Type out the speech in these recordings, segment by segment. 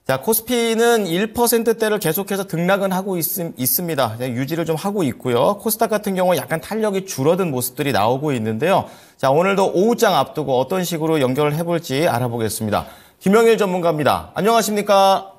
자, 코스피는 1%대를 계속해서 등락은 하고 있습니다. 유지를 좀 하고 있고요. 코스닥 같은 경우 약간 탄력이 줄어든 모습들이 나오고 있는데요. 자, 오늘도 오후장 앞두고 어떤 식으로 연결을 해볼지 알아보겠습니다. 김영일 전문가입니다. 안녕하십니까?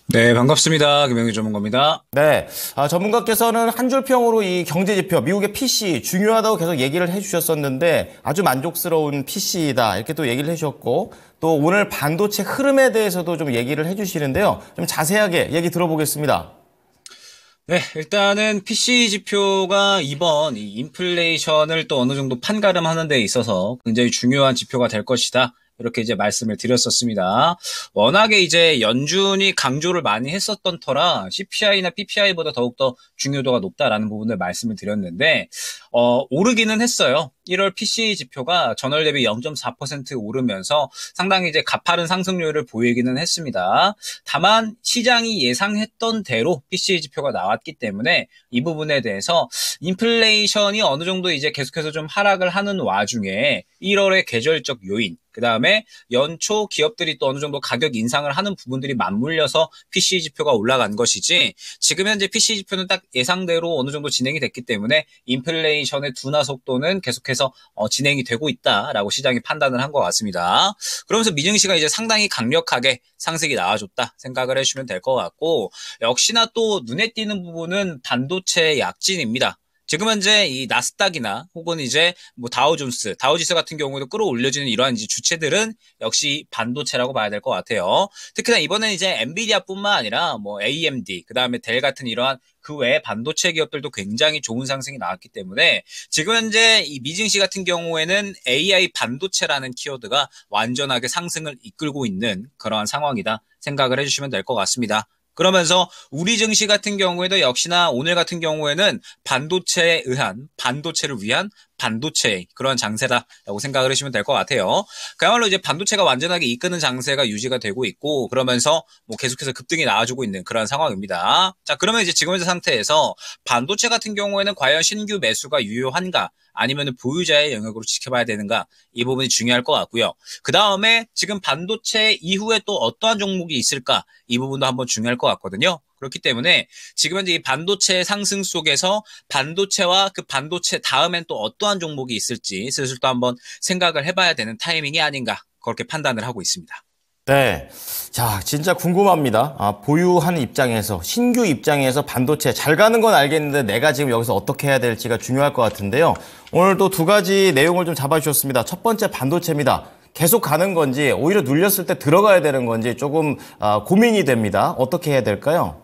네, 반갑습니다. 김영희 전문가입니다. 네, 전문가께서는 한 줄 평으로 이 경제지표, 미국의 PCE 중요하다고 계속 얘기를 해주셨었는데 아주 만족스러운 PCE다 이렇게 또 얘기를 해주셨고 또 오늘 반도체 흐름에 대해서도 좀 얘기를 해주시는데요. 좀 자세하게 얘기 들어보겠습니다. 네, 일단은 PC 지표가 이번 이 인플레이션을 또 어느 정도 판가름하는 데 있어서 굉장히 중요한 지표가 될 것이다. 이렇게 이제 말씀을 드렸었습니다. 워낙에 이제 연준이 강조를 많이 했었던 터라 CPI나 PPI보다 더욱더 중요도가 높다라는 부분을 말씀을 드렸는데, 오르기는 했어요. 1월 PCE 지표가 전월 대비 0.4% 오르면서 상당히 이제 가파른 상승률을 보이기는 했습니다. 다만 시장이 예상했던 대로 PCE 지표가 나왔기 때문에 이 부분에 대해서 인플레이션이 어느 정도 이제 계속해서 좀 하락을 하는 와중에 1월의 계절적 요인, 그 다음에 연초 기업들이 또 어느 정도 가격 인상을 하는 부분들이 맞물려서 PCE 지표가 올라간 것이지, 지금 현재 PCE 지표는 딱 예상대로 어느 정도 진행이 됐기 때문에 인플레이션의 둔화 속도는 계속해서 진행이 되고 있다라고 시장이 판단을 한 것 같습니다. 그러면서 미증시가 이제 상당히 강력하게 상승이 나와줬다 생각을 해주시면 될 것 같고, 역시나 또 눈에 띄는 부분은 반도체 약진입니다. 지금 현재 이 나스닥이나 혹은 이제 뭐 다우지수 같은 경우에도 끌어올려지는 이러한 이제 주체들은 역시 반도체라고 봐야 될 것 같아요. 특히나 이번엔 이제 엔비디아뿐만 아니라 뭐 AMD, 그 다음에 델 같은 이러한 그 외에 반도체 기업들도 굉장히 좋은 상승이 나왔기 때문에 지금 현재 이 미증시 같은 경우에는 AI 반도체라는 키워드가 완전하게 상승을 이끌고 있는 그러한 상황이다 생각을 해주시면 될 것 같습니다. 그러면서 우리 증시 같은 경우에도 역시나 오늘 같은 경우에는 반도체를 위한 반도체의 그런 장세다라고 생각을 하시면 될 것 같아요. 그야말로 이제 반도체가 완전하게 이끄는 장세가 유지가 되고 있고, 그러면서 뭐 계속해서 급등이 나와주고 있는 그런 상황입니다. 자, 그러면 이제 지금 현재 상태에서 반도체 같은 경우에는 과연 신규 매수가 유효한가? 아니면 보유자의 영역으로 지켜봐야 되는가? 이 부분이 중요할 것 같고요. 그 다음에 지금 반도체 이후에 또 어떠한 종목이 있을까? 이 부분도 한번 중요할 것 같거든요. 그렇기 때문에 지금 현재 이 반도체 상승 속에서 반도체와 그 반도체 다음엔 또 어떠한 종목이 있을지 슬슬 또 한번 생각을 해봐야 되는 타이밍이 아닌가, 그렇게 판단을 하고 있습니다. 네. 자, 진짜 궁금합니다. 보유하는 입장에서, 신규 입장에서 반도체 잘 가는 건 알겠는데 내가 지금 여기서 어떻게 해야 될지가 중요할 것 같은데요. 오늘도 두 가지 내용을 좀 잡아주셨습니다. 첫 번째 반도체입니다. 계속 가는 건지, 오히려 눌렸을 때 들어가야 되는 건지 조금 고민이 됩니다. 어떻게 해야 될까요?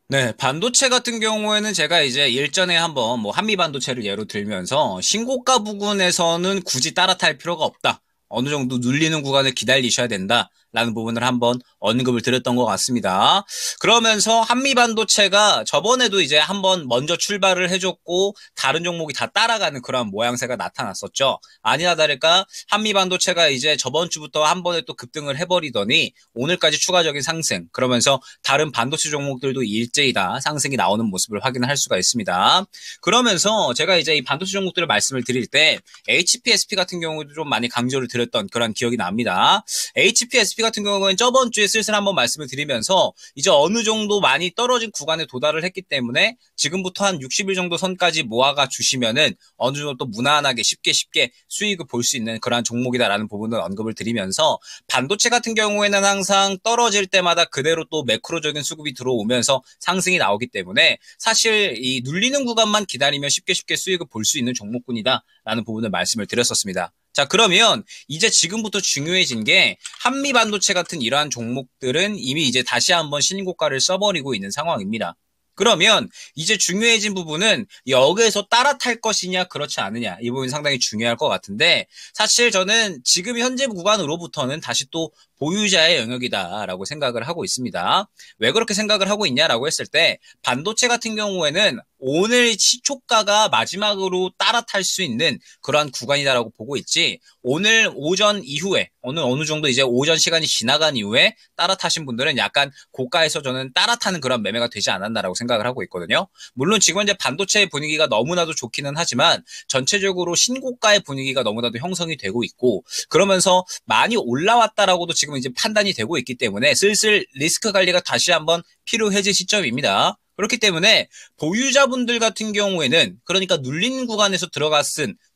네, 반도체 같은 경우에는 제가 이제 일전에 한번 뭐 한미 반도체를 예로 들면서 신고가 부근에서는 굳이 따라탈 필요가 없다, 어느 정도 눌리는 구간을 기다리셔야 된다라는 부분을 한번 언급을 드렸던 것 같습니다. 그러면서 한미반도체가 저번에도 이제 한번 먼저 출발을 해줬고 다른 종목이 다 따라가는 그런 모양새가 나타났었죠. 아니나 다를까 한미반도체가 이제 저번 주부터 한 번에 또 급등을 해버리더니 오늘까지 추가적인 상승, 그러면서 다른 반도체 종목들도 일제히 다 상승이 나오는 모습을 확인할 수가 있습니다. 그러면서 제가 이제 이 반도체 종목들을 말씀을 드릴 때 HPSP 같은 경우도 좀 많이 강조를 드렸던 그런 기억이 납니다. HPSP 같은 경우는 저번 주에 슬슬 한번 말씀을 드리면서 이제 어느 정도 많이 떨어진 구간에 도달을 했기 때문에 지금부터 한 60일 정도 선까지 모아가 주시면은 어느 정도 또 무난하게 쉽게 수익을 볼 수 있는 그러한 종목이다라는 부분을 언급을 드리면서, 반도체 같은 경우에는 항상 떨어질 때마다 그대로 또 매크로적인 수급이 들어오면서 상승이 나오기 때문에 사실 이 눌리는 구간만 기다리면 쉽게 수익을 볼 수 있는 종목군이다라는 부분을 말씀을 드렸었습니다. 자, 그러면 이제 지금부터 중요해진 게 한미 반도체 같은 이러한 종목들은 이미 이제 다시 한번 신고가를 써버리고 있는 상황입니다. 그러면 이제 중요해진 부분은 여기에서 따라탈 것이냐 그렇지 않느냐, 이 부분이 상당히 중요할 것 같은데, 사실 저는 지금 현재 구간으로부터는 다시 또 보유자의 영역이다라고 생각을 하고 있습니다. 왜 그렇게 생각을 하고 있냐라고 했을 때, 반도체 같은 경우에는 오늘 시초가가 마지막으로 따라탈 수 있는 그러한 구간이다라고 보고 있지, 오늘 오전 이후에 어느 정도 이제 오전 시간이 지나간 이후에 따라타신 분들은 약간 고가에서 저는 따라타는 그런 매매가 되지 않았나라고 생각을 하고 있거든요. 물론 지금 이제 반도체 분위기가 너무나도 좋기는 하지만 전체적으로 신고가의 분위기가 너무나도 형성이 되고 있고, 그러면서 많이 올라왔다라고도 지금 이제 판단이 되고 있기 때문에 슬슬 리스크 관리가 다시 한번 필요해질 시점입니다. 그렇기 때문에 보유자분들 같은 경우에는, 그러니까 눌린 구간에서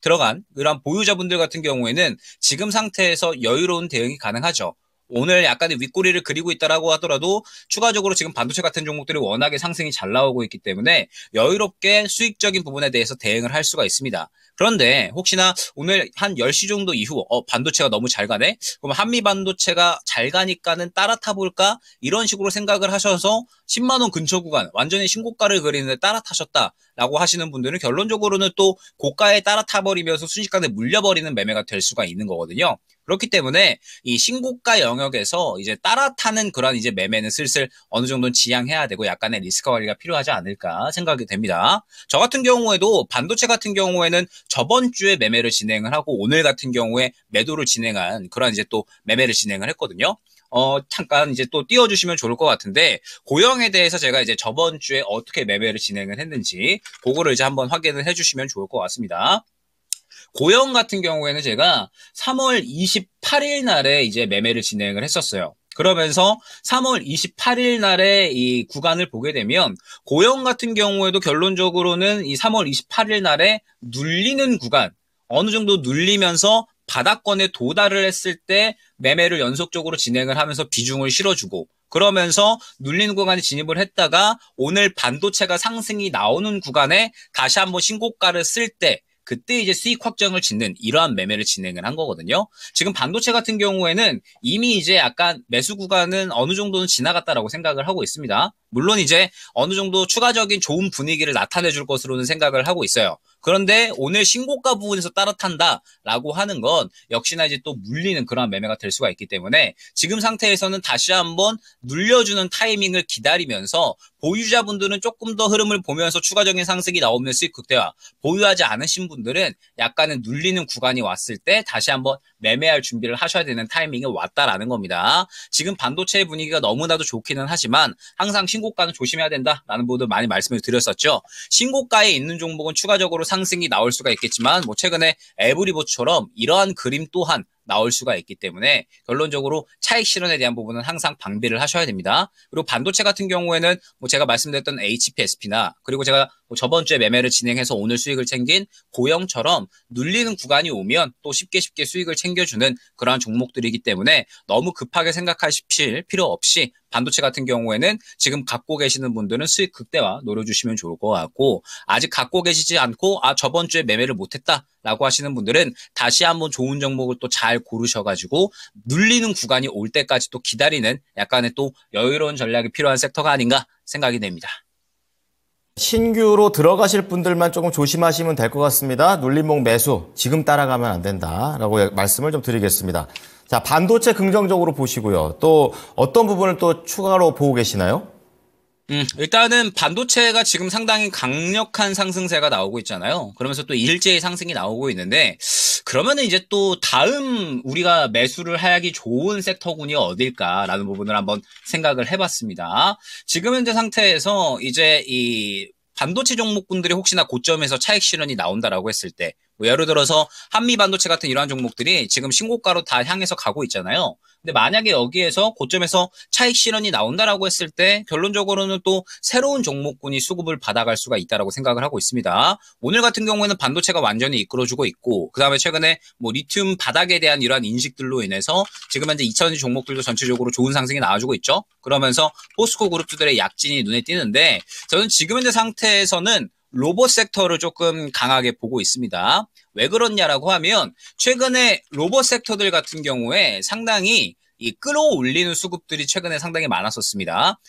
들어간 그런 보유자분들 같은 경우에는 지금 상태에서 여유로운 대응이 가능하죠. 오늘 약간의 윗꼬리를 그리고 있다라고 하더라도 추가적으로 지금 반도체 같은 종목들이 워낙에 상승이 잘 나오고 있기 때문에 여유롭게 수익적인 부분에 대해서 대응을 할 수가 있습니다. 그런데 혹시나 오늘 한 10시 정도 이후 반도체가 너무 잘 가네? 그럼 한미 반도체가 잘 가니까는 따라 타볼까? 이런 식으로 생각을 하셔서 10만 원 근처 구간, 완전히 신고가를 그리는데 따라 타셨다라고 하시는 분들은 결론적으로는 또 고가에 따라 타버리면서 순식간에 물려버리는 매매가 될 수가 있는 거거든요. 그렇기 때문에 이 신고가 영역에서 이제 따라타는 그런 이제 매매는 슬슬 어느 정도는 지양해야 되고 약간의 리스크 관리가 필요하지 않을까 생각이 됩니다. 저 같은 경우에도 반도체 같은 경우에는 저번 주에 매매를 진행을 하고 오늘 같은 경우에 매도를 진행한 그런 이제 또 매매를 진행을 했거든요. 잠깐 이제 또 띄워주시면 좋을 것 같은데, 고영에 대해서 제가 이제 저번 주에 어떻게 매매를 진행을 했는지 그거를 이제 한번 확인을 해주시면 좋을 것 같습니다. 고영 같은 경우에는 제가 3월 28일 날에 이제 매매를 진행을 했었어요. 그러면서 3월 28일 날에 이 구간을 보게 되면 고영 같은 경우에도 결론적으로는 이 3월 28일 날에 눌리는 구간, 어느 정도 눌리면서 바닥권에 도달을 했을 때 매매를 연속적으로 진행을 하면서 비중을 실어주고, 그러면서 눌리는 구간에 진입을 했다가 오늘 반도체가 상승이 나오는 구간에 다시 한번 신고가를 쓸 때 그때 이제 수익 확정을 짓는 이러한 매매를 진행을 한 거거든요. 지금 반도체 같은 경우에는 이미 이제 약간 매수 구간은 어느 정도는 지나갔다라고 생각을 하고 있습니다. 물론 이제 어느 정도 추가적인 좋은 분위기를 나타내 줄 것으로는 생각을 하고 있어요. 그런데 오늘 신고가 부분에서 따라탄다라고 하는 건 역시나 이제 또 물리는 그런 매매가 될 수가 있기 때문에 지금 상태에서는 다시 한번 눌려주는 타이밍을 기다리면서 보유자분들은 조금 더 흐름을 보면서 추가적인 상승이 나오면 수익 극대화, 보유하지 않으신 분들은 약간은 눌리는 구간이 왔을 때 다시 한번 매매할 준비를 하셔야 되는 타이밍이 왔다라는 겁니다. 지금 반도체의 분위기가 너무나도 좋기는 하지만 항상 신고가는 조심해야 된다라는 부분도 많이 말씀을 드렸었죠. 신고가에 있는 종목은 추가적으로 상승이 나올 수가 있겠지만 최근에 에브리보처럼 이러한 그림 또한 나올 수가 있기 때문에 결론적으로 차익 실현에 대한 부분은 항상 방비를 하셔야 됩니다. 그리고 반도체 같은 경우에는 제가 말씀드렸던 HPSP나 그리고 제가 저번 주에 매매를 진행해서 오늘 수익을 챙긴 고영처럼 눌리는 구간이 오면 또 쉽게 수익을 챙겨주는 그러한 종목들이기 때문에 너무 급하게 생각하실 필요 없이 반도체 같은 경우에는 지금 갖고 계시는 분들은 수익 극대화 노려주시면 좋을 것 같고, 아직 갖고 계시지 않고 저번 주에 매매를 못했다라고 하시는 분들은 다시 한번 좋은 종목을 또 잘 고르셔가지고 눌리는 구간이 올 때까지 또 기다리는 약간의 또 여유로운 전략이 필요한 섹터가 아닌가 생각이 됩니다. 신규로 들어가실 분들만 조금 조심하시면 될 것 같습니다. 눌림목 매수 지금 따라가면 안 된다라고 말씀을 좀 드리겠습니다. 자, 반도체 긍정적으로 보시고요. 또 어떤 부분을 또 추가로 보고 계시나요? 일단은 반도체가 지금 상당히 강력한 상승세가 나오고 있잖아요. 그러면서 또 일제히 상승이 나오고 있는데, 그러면은 이제 또 다음 우리가 매수를 하기 좋은 섹터군이 어딜까라는 부분을 한번 생각을 해봤습니다. 지금 현재 상태에서 이제 이 반도체 종목군들이 혹시나 고점에서 차익 실현이 나온다라고 했을 때, 예를 들어서 한미 반도체 같은 이러한 종목들이 지금 신고가로 다 향해서 가고 있잖아요. 근데 만약에 여기에서 고점에서 차익 실현이 나온다라고 했을 때 결론적으로는 또 새로운 종목군이 수급을 받아갈 수가 있다라고 생각을 하고 있습니다. 오늘 같은 경우에는 반도체가 완전히 이끌어주고 있고, 그다음에 최근에 리튬 바닥에 대한 이러한 인식들로 인해서 지금 현재 2차전지 종목들도 전체적으로 좋은 상승이 나와주고 있죠. 그러면서 포스코 그룹주들의 약진이 눈에 띄는데, 저는 지금 현재 상태에서는 로봇 섹터를 조금 강하게 보고 있습니다. 왜 그렇냐라고 하면 최근에 로봇 섹터들 같은 경우에 상당히 이 끌어올리는 수급들이 최근에 상당히 많았었습니다.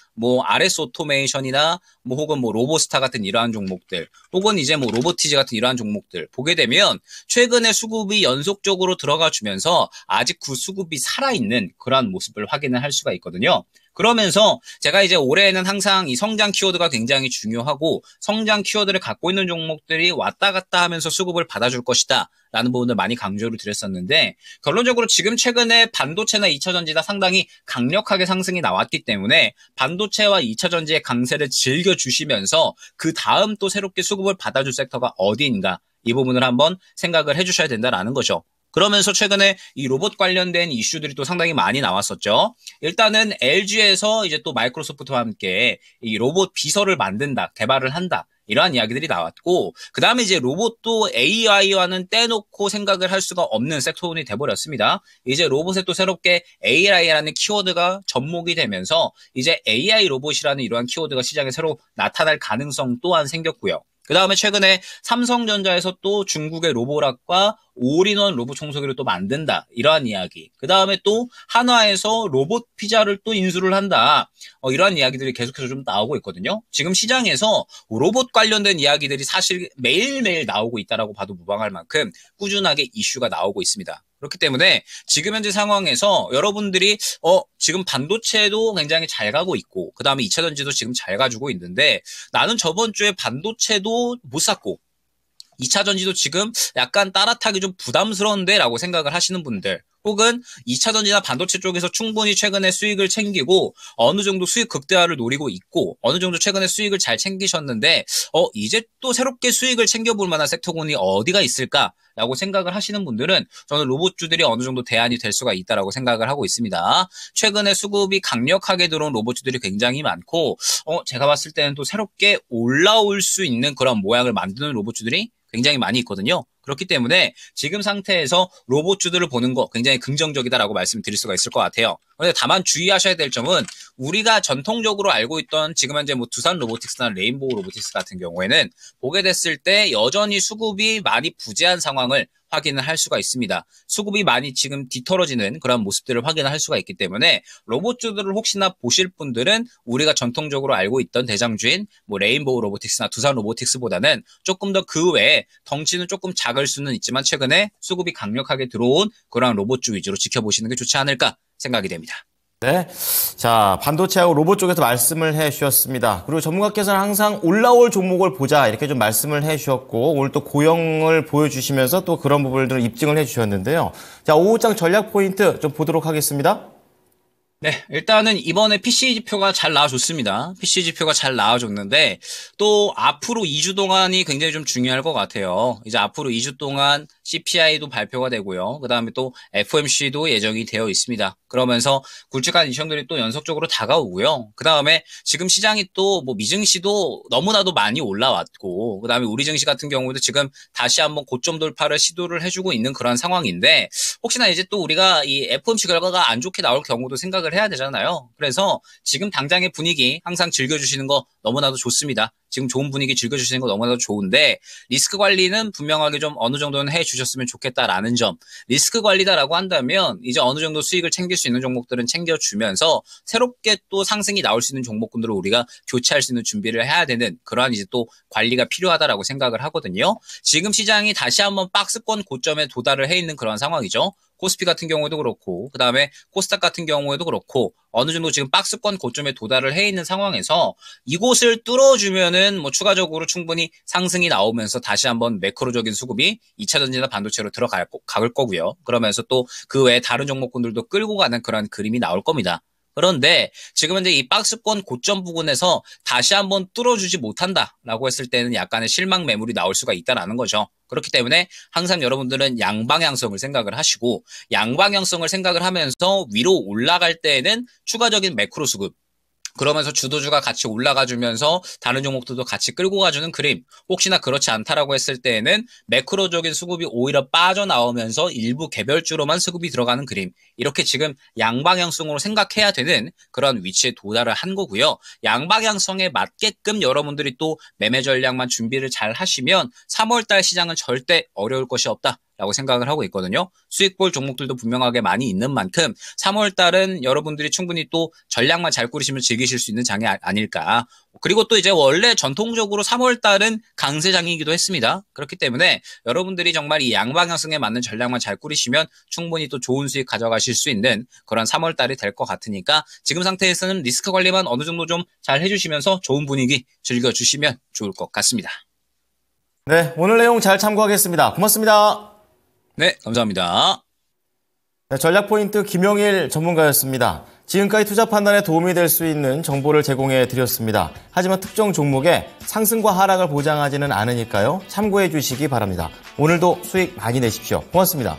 RS 오토메이션이나 혹은 로보스타 같은 이러한 종목들, 혹은 이제 로보티즈 같은 이러한 종목들 보게 되면 최근에 수급이 연속적으로 들어가 주면서 아직 그 수급이 살아있는 그러한 모습을 확인을 할 수가 있거든요. 그러면서 제가 이제 올해는 항상 이 성장 키워드가 굉장히 중요하고 성장 키워드를 갖고 있는 종목들이 왔다 갔다 하면서 수급을 받아줄 것이다 라는 부분을 많이 강조를 드렸었는데 결론적으로 지금 최근에 반도체나 2차전지가 상당히 강력하게 상승이 나왔기 때문에 반도체와 2차전지의 강세를 즐겨주시면서 그 다음 또 새롭게 수급을 받아줄 섹터가 어디인가 이 부분을 한번 생각을 해주셔야 된다라는 거죠. 그러면서 최근에 이 로봇 관련된 이슈들이 또 상당히 많이 나왔었죠. 일단은 LG에서 이제 또 마이크로소프트와 함께 이 로봇 비서를 만든다, 개발을 한다. 이러한 이야기들이 나왔고, 그 다음에 이제 로봇도 AI와는 떼놓고 생각을 할 수가 없는 섹터론이 돼버렸습니다. 이제 로봇에 또 새롭게 AI라는 키워드가 접목이 되면서 이제 AI 로봇이라는 이러한 키워드가 시장에 새로 나타날 가능성 또한 생겼고요. 그 다음에 최근에 삼성전자에서 또 중국의 로보락과 올인원 로봇 청소기를 또 만든다. 이러한 이야기. 그 다음에 또 한화에서 로봇 피자를 또 인수를 한다. 이러한 이야기들이 계속해서 좀 나오고 있거든요. 지금 시장에서 로봇 관련된 이야기들이 사실 매일매일 나오고 있다라고 봐도 무방할 만큼 꾸준하게 이슈가 나오고 있습니다. 그렇기 때문에 지금 현재 상황에서 여러분들이 지금 반도체도 굉장히 잘 가고 있고 그 다음에 2차전지도 지금 잘 가지고 있는데 나는 저번 주에 반도체도 못 샀고 2차전지도 지금 약간 따라타기 좀 부담스러운데 라고 생각을 하시는 분들 혹은 2차전지나 반도체 쪽에서 충분히 최근에 수익을 챙기고 어느 정도 수익 극대화를 노리고 있고 어느 정도 최근에 수익을 잘 챙기셨는데 이제 또 새롭게 수익을 챙겨볼 만한 섹터군이 어디가 있을까라고 생각을 하시는 분들은 저는 로봇주들이 어느 정도 대안이 될 수가 있다라고 생각을 하고 있습니다. 최근에 수급이 강력하게 들어온 로봇주들이 굉장히 많고 제가 봤을 때는 또 새롭게 올라올 수 있는 그런 모양을 만드는 로봇주들이 굉장히 많이 있거든요. 그렇기 때문에 지금 상태에서 로봇주들을 보는 거 굉장히 긍정적이다라고 말씀드릴 수가 있을 것 같아요. 그런데 다만 주의하셔야 될 점은 우리가 전통적으로 알고 있던 지금 현재 뭐 두산 로보틱스나 레인보우 로보틱스 같은 경우에는 보게 됐을 때 여전히 수급이 많이 부재한 상황을 확인을 할 수가 있습니다. 수급이 많이 지금 뒤떨어지는 그런 모습들을 확인을 할 수가 있기 때문에 로봇주들을 혹시나 보실 분들은 우리가 전통적으로 알고 있던 대장주인 뭐 레인보우 로보틱스나 두산 로보틱스보다는 조금 더 그 외에 덩치는 조금 작을 수는 있지만 최근에 수급이 강력하게 들어온 그런 로봇주 위주로 지켜보시는 게 좋지 않을까 생각이 됩니다. 네. 자, 반도체하고 로봇 쪽에서 말씀을 해 주셨습니다. 그리고 전문가께서는 항상 올라올 종목을 보자 이렇게 좀 말씀을 해 주셨고 오늘 또 고영을 보여주시면서 또 그런 부분들을 입증을 해 주셨는데요. 자, 오후장 전략 포인트 좀 보도록 하겠습니다. 네, 일단은 이번에 PC 지표가 잘 나와줬습니다. PC 지표가 잘 나와줬는데 또 앞으로 2주 동안이 굉장히 좀 중요할 것 같아요. 이제 앞으로 2주 동안 CPI도 발표가 되고요. 그 다음에 또 FOMC도 예정이 되어 있습니다. 그러면서 굵직한 일정들이 또 연속적으로 다가오고요. 그 다음에 지금 시장이 또 뭐 미증시도 너무나도 많이 올라왔고 그 다음에 우리 증시 같은 경우도 지금 다시 한번 고점 돌파를 시도를 해주고 있는 그런 상황인데 혹시나 이제 또 우리가 이 FOMC 결과가 안 좋게 나올 경우도 생각을 해야 되잖아요. 그래서 지금 당장의 분위기 항상 즐겨주시는 거 너무나도 좋습니다. 지금 좋은 분위기 즐겨주시는 거 너무나도 좋은데 리스크 관리는 분명하게 좀 어느 정도는 해주셨으면 좋겠다라는 점. 리스크 관리다라고 한다면 이제 어느 정도 수익을 챙길 수 있는 종목들은 챙겨주면서 새롭게 또 상승이 나올 수 있는 종목군들을 우리가 교체할 수 있는 준비를 해야 되는 그러한 이제 또 관리가 필요하다라고 생각을 하거든요. 지금 시장이 다시 한번 박스권 고점에 도달을 해 있는 그런 상황이죠. 코스피 같은 경우에도 그렇고 그 다음에 코스닥 같은 경우에도 그렇고 어느 정도 지금 박스권 고점에 도달을 해 있는 상황에서 이곳을 뚫어주면은 뭐 추가적으로 충분히 상승이 나오면서 다시 한번 매크로적인 수급이 2차전지나 반도체로 들어갈 거고요. 그러면서 또 그 외에 다른 종목군들도 끌고 가는 그런 그림이 나올 겁니다. 그런데 지금 현재 이 박스권 고점 부분에서 다시 한번 뚫어주지 못한다라고 했을 때는 약간의 실망 매물이 나올 수가 있다라는 거죠. 그렇기 때문에 항상 여러분들은 양방향성을 생각을 하시고 양방향성을 생각을 하면서 위로 올라갈 때에는 추가적인 매크로 수급 그러면서 주도주가 같이 올라가주면서 다른 종목들도 같이 끌고 가주는 그림. 혹시나 그렇지 않다라고 했을 때에는 매크로적인 수급이 오히려 빠져나오면서 일부 개별주로만 수급이 들어가는 그림. 이렇게 지금 양방향성으로 생각해야 되는 그런 위치에 도달을 한 거고요. 양방향성에 맞게끔 여러분들이 또 매매 전략만 준비를 잘 하시면 3월달 시장은 절대 어려울 것이 없다. 라고 생각을 하고 있거든요. 수익 볼 종목들도 분명하게 많이 있는 만큼 3월달은 여러분들이 충분히 또 전략만 잘 꾸리시면 즐기실 수 있는 장이 아닐까. 그리고 또 이제 원래 전통적으로 3월달은 강세장이기도 했습니다. 그렇기 때문에 여러분들이 정말 이 양방향성에 맞는 전략만 잘 꾸리시면 충분히 또 좋은 수익 가져가실 수 있는 그런 3월달이 될 것 같으니까 지금 상태에서는 리스크 관리만 어느 정도 좀 잘 해주시면서 좋은 분위기 즐겨주시면 좋을 것 같습니다. 네, 오늘 내용 잘 참고하겠습니다. 고맙습니다. 네, 감사합니다. 네, 전략포인트 김용일 전문가였습니다. 지금까지 투자 판단에 도움이 될 수 있는 정보를 제공해 드렸습니다. 하지만 특정 종목의 상승과 하락을 보장하지는 않으니까요. 참고해 주시기 바랍니다. 오늘도 수익 많이 내십시오. 고맙습니다.